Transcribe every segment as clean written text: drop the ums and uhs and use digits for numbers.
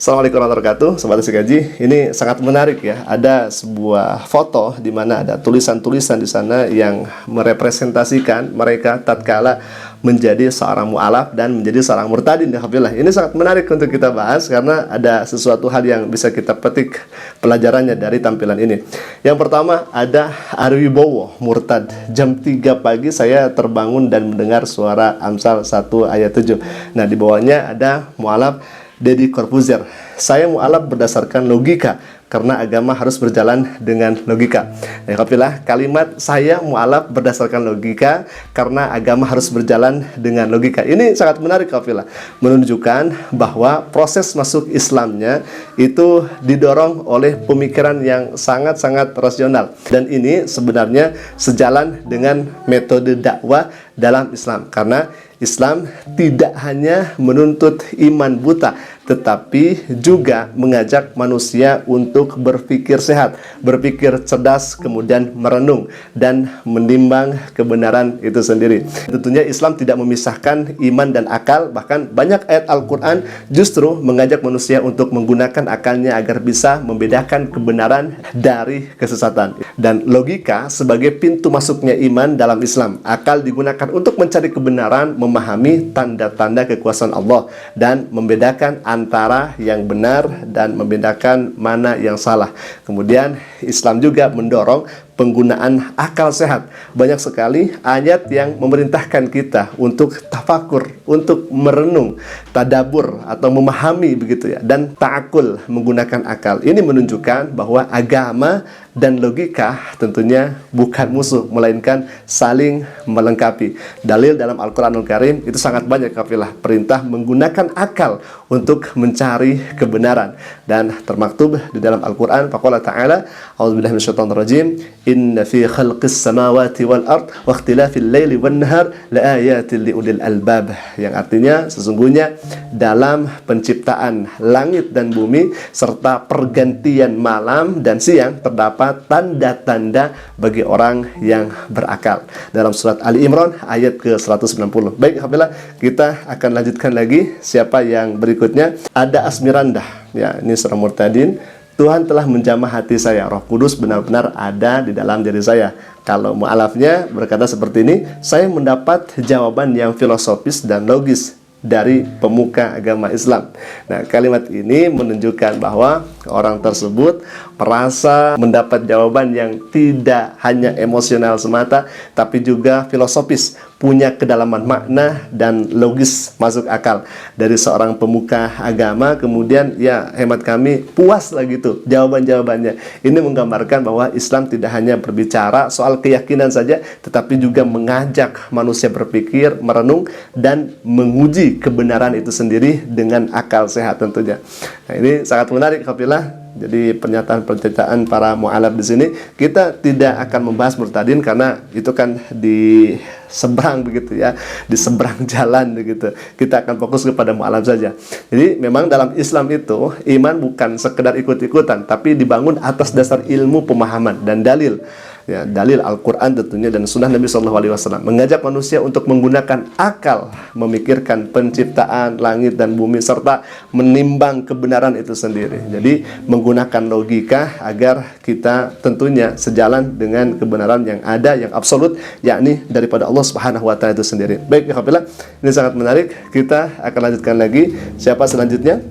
Assalamualaikum warahmatullahi wabarakatuh, Sobat Sikaji. Ini sangat menarik ya. Ada sebuah foto di mana ada tulisan-tulisan di sana yang merepresentasikan mereka tatkala menjadi seorang mu'alaf dan menjadi seorang murtadin. Alhamdulillah. Ini sangat menarik untuk kita bahas karena ada sesuatu hal yang bisa kita petik pelajarannya dari tampilan ini. Yang pertama ada Arwibowo murtad. Jam 3 pagi saya terbangun dan mendengar suara Amsal 1 ayat 7. Nah, di bawahnya ada mu'alaf Deddy Corbuzier. Saya mu'alaf berdasarkan logika karena agama harus berjalan dengan logika. Ya, kafilah, kalimat saya mu'alaf berdasarkan logika karena agama harus berjalan dengan logika. Ini sangat menarik kafilah, menunjukkan bahwa proses masuk Islamnya itu didorong oleh pemikiran yang sangat-sangat rasional. Dan ini sebenarnya sejalan dengan metode dakwah dalam Islam, karena Islam tidak hanya menuntut iman buta, tetapi juga mengajak manusia untuk berpikir sehat, berpikir cerdas, kemudian merenung dan menimbang kebenaran itu sendiri. Tentunya Islam tidak memisahkan iman dan akal, bahkan banyak ayat Al-Quran justru mengajak manusia untuk menggunakan akalnya agar bisa membedakan kebenaran dari kesesatan. Dan logika sebagai pintu masuknya iman dalam Islam. Akal digunakan untuk mencari kebenaran, memahami tanda-tanda kekuasaan Allah, dan membedakan antara yang benar dan membedakan mana yang salah. Kemudian Islam juga mendorong penggunaan akal sehat. Banyak sekali ayat yang memerintahkan kita untuk tafakur, untuk merenung, tadabur atau memahami begitu ya, dan ta'akul, menggunakan akal. Ini menunjukkan bahwa agama dan logika tentunya bukan musuh, melainkan saling melengkapi. Dalil dalam Al-Quranul Karim itu sangat banyak kafilah, perintah menggunakan akal untuk mencari kebenaran. Dan termaktub di dalam Al-Quran, faqala ta'ala, a'udzubillahi minasyaitonirrajim, inna fi khalqis samawati wal ard wa ikhtilafil laili wan nahar laayatil liulil albab, yang artinya sesungguhnya dalam penciptaan langit dan bumi serta pergantian malam dan siang terdapat tanda-tanda bagi orang yang berakal. Dalam surat Ali Imran ayat ke-190. Baik, alhamdulillah, kita akan lanjutkan lagi. Siapa yang berikutnya? Ada Asmirandah. Ya, ini seorang murtadin. Tuhan telah menjamah hati saya, Roh Kudus benar-benar ada di dalam diri saya. Kalau mu'alafnya berkata seperti ini, saya mendapat jawaban yang filosofis dan logis dari pemuka agama Islam. Nah, kalimat ini menunjukkan bahwa orang tersebut merasa mendapat jawaban yang tidak hanya emosional semata, tapi juga filosofis, punya kedalaman makna dan logis, masuk akal dari seorang pemuka agama. Kemudian ya, hemat kami puas lah gitu jawaban-jawabannya. Ini menggambarkan bahwa Islam tidak hanya berbicara soal keyakinan saja, tetapi juga mengajak manusia berpikir, merenung, dan menguji kebenaran itu sendiri dengan akal sehat tentunya. Nah, ini sangat menarik kafilah. Jadi pernyataan-pernyataan para mu'alaf di sini, kita tidak akan membahas murtadin karena itu kan di seberang begitu ya, di seberang jalan begitu. Kita akan fokus kepada mu'alaf saja. Jadi memang dalam Islam itu iman bukan sekedar ikut-ikutan, tapi dibangun atas dasar ilmu, pemahaman dan dalil. Ya, dalil Al-Quran tentunya dan sunnah Nabi SAW mengajak manusia untuk menggunakan akal, memikirkan penciptaan langit dan bumi serta menimbang kebenaran itu sendiri. Jadi menggunakan logika agar kita tentunya sejalan dengan kebenaran yang ada, yang absolut, yakni daripada Allah Subhanahu wa Ta'ala itu sendiri. Baik, alhamdulillah, ini sangat menarik. Kita akan lanjutkan lagi. Siapa selanjutnya?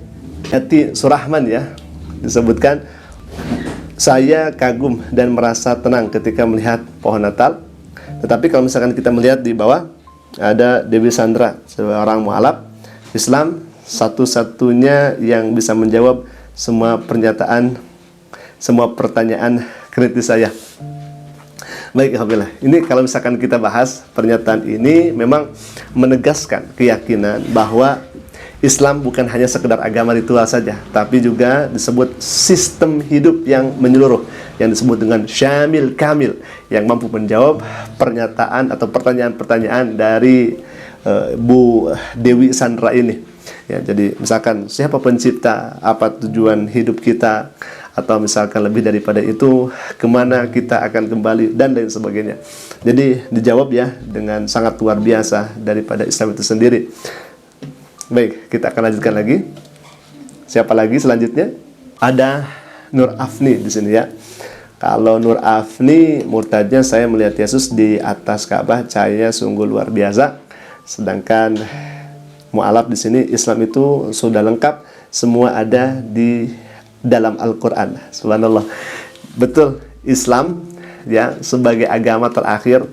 Eti Surahman ya, disebutkan, saya kagum dan merasa tenang ketika melihat pohon Natal. Tetapi kalau misalkan kita melihat di bawah, ada Dewi Sandra, seorang mu'alaf Islam, satu-satunya yang bisa menjawab semua pernyataan, semua pertanyaan kritis saya. Baik, alhamdulillah. Ini kalau misalkan kita bahas pernyataan ini, memang menegaskan keyakinan bahwa Islam bukan hanya sekedar agama ritual saja, tapi juga disebut sistem hidup yang menyeluruh, yang disebut dengan syamil kamil, yang mampu menjawab pernyataan atau pertanyaan-pertanyaan dari Bu Dewi Sandra ini. Ya, jadi misalkan siapa pencipta, apa tujuan hidup kita, atau misalkan lebih daripada itu, kemana kita akan kembali, dan lain sebagainya. Jadi dijawab ya dengan sangat luar biasa daripada Islam itu sendiri. Baik, kita akan lanjutkan lagi. Siapa lagi selanjutnya? Ada Nur Afni di sini ya. Kalau Nur Afni murtadnya, saya melihat Yesus di atas Ka'bah, cahayanya sungguh luar biasa. Sedangkan mu'alaf di sini, Islam itu sudah lengkap, semua ada di dalam Al-Quran. Subhanallah. Betul, Islam ya sebagai agama terakhir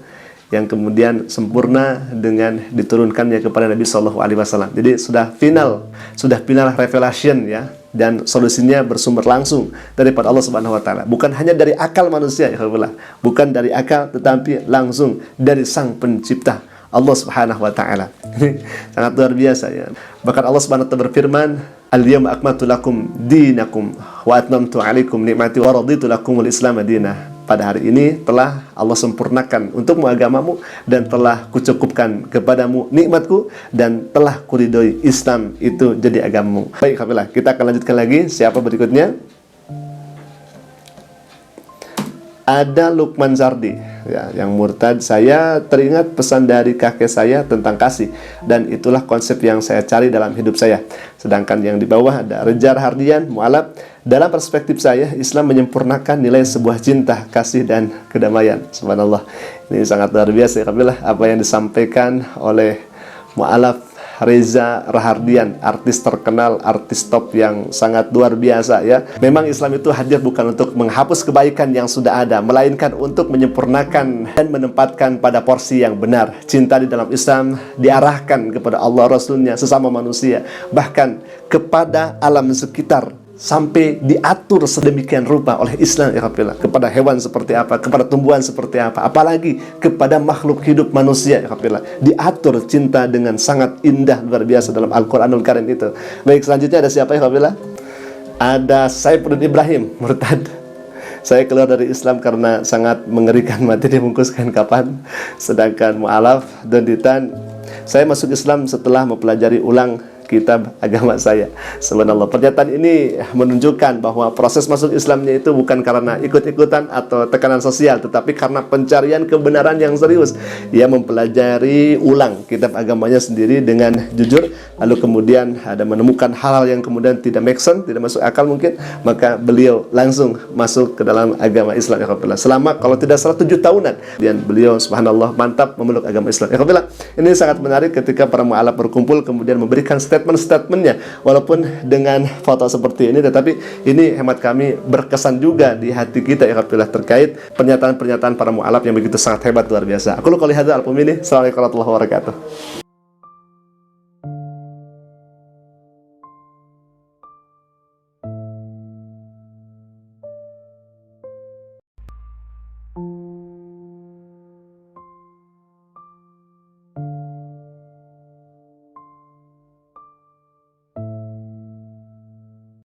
yang kemudian sempurna dengan diturunkannya kepada Nabi Shallallahu Alaihi Wasallam. Jadi sudah final revelation ya, dan solusinya bersumber langsung daripada Allah Subhanahu Wa Taala. Bukan hanya dari akal manusia, ya Allah. Bukan dari akal, tetapi langsung dari Sang Pencipta Allah Subhanahu Wa Taala. Ini sangat luar biasa ya. Bahkan Allah Subhanahu Wa Taala berfirman, "Al-yawma akmaltu lakum dinakum wa atmamtu 'alaikum ni'mati wa raditu lakumul Islam madinah." Pada hari ini telah Allah sempurnakan untukmu agamamu, dan telah kucukupkan kepadamu nikmatku, dan telah kuridhoi Islam itu jadi agamamu. Baik, Alhamdulillah. Kita akan lanjutkan lagi. Siapa berikutnya? Ada Lukman Zardi ya, yang murtad. Saya teringat pesan dari kakek saya tentang kasih, dan itulah konsep yang saya cari dalam hidup saya. Sedangkan yang di bawah ada Rejar Hardian, mu'alaf. Dalam perspektif saya, Islam menyempurnakan nilai sebuah cinta, kasih, dan kedamaian. Subhanallah. Ini sangat luar biasa ya, apa yang disampaikan oleh mu'alaf Reza Rahardian, artis terkenal, artis top yang sangat luar biasa ya. Memang Islam itu hadir bukan untuk menghapus kebaikan yang sudah ada, melainkan untuk menyempurnakan dan menempatkan pada porsi yang benar. Cinta di dalam Islam diarahkan kepada Allah, Rasulnya, sesama manusia, bahkan kepada alam sekitar, sampai diatur sedemikian rupa oleh Islam ya Rabbillah. Kepada hewan seperti apa, kepada tumbuhan seperti apa, apalagi kepada makhluk hidup manusia ya Rabbillah. Diatur cinta dengan sangat indah, luar biasa dalam Al-Quranul Karim itu. Baik, selanjutnya ada siapa ya Rabbillah? Ada Saiful Ibrahim, murtad. Saya keluar dari Islam karena sangat mengerikan, mati dibungkuskan kapan. Sedangkan mu'alaf Donditan, saya masuk Islam setelah mempelajari ulang kitab agama saya. Subhanallah. Pernyataan ini menunjukkan bahwa proses masuk Islamnya itu bukan karena ikut-ikutan atau tekanan sosial, tetapi karena pencarian kebenaran yang serius. Ia mempelajari ulang kitab agamanya sendiri dengan jujur, lalu kemudian ada menemukan hal-hal yang kemudian tidak make sense, tidak masuk akal mungkin, maka beliau langsung masuk ke dalam agama Islam. Selama kalau tidak salah 7 tahunan, dan beliau subhanallah mantap memeluk agama Islam. Ini sangat menarik ketika para mu'alaf berkumpul kemudian memberikan statement-statementnya, walaupun dengan foto seperti ini, tetapi ini hemat kami berkesan juga di hati kita ya Alhamdulillah, terkait pernyataan-pernyataan para mu'alaf yang begitu sangat hebat, luar biasa. Aku lu qouli hadza, Assalamualaikum warahmatullahi wabarakatuh.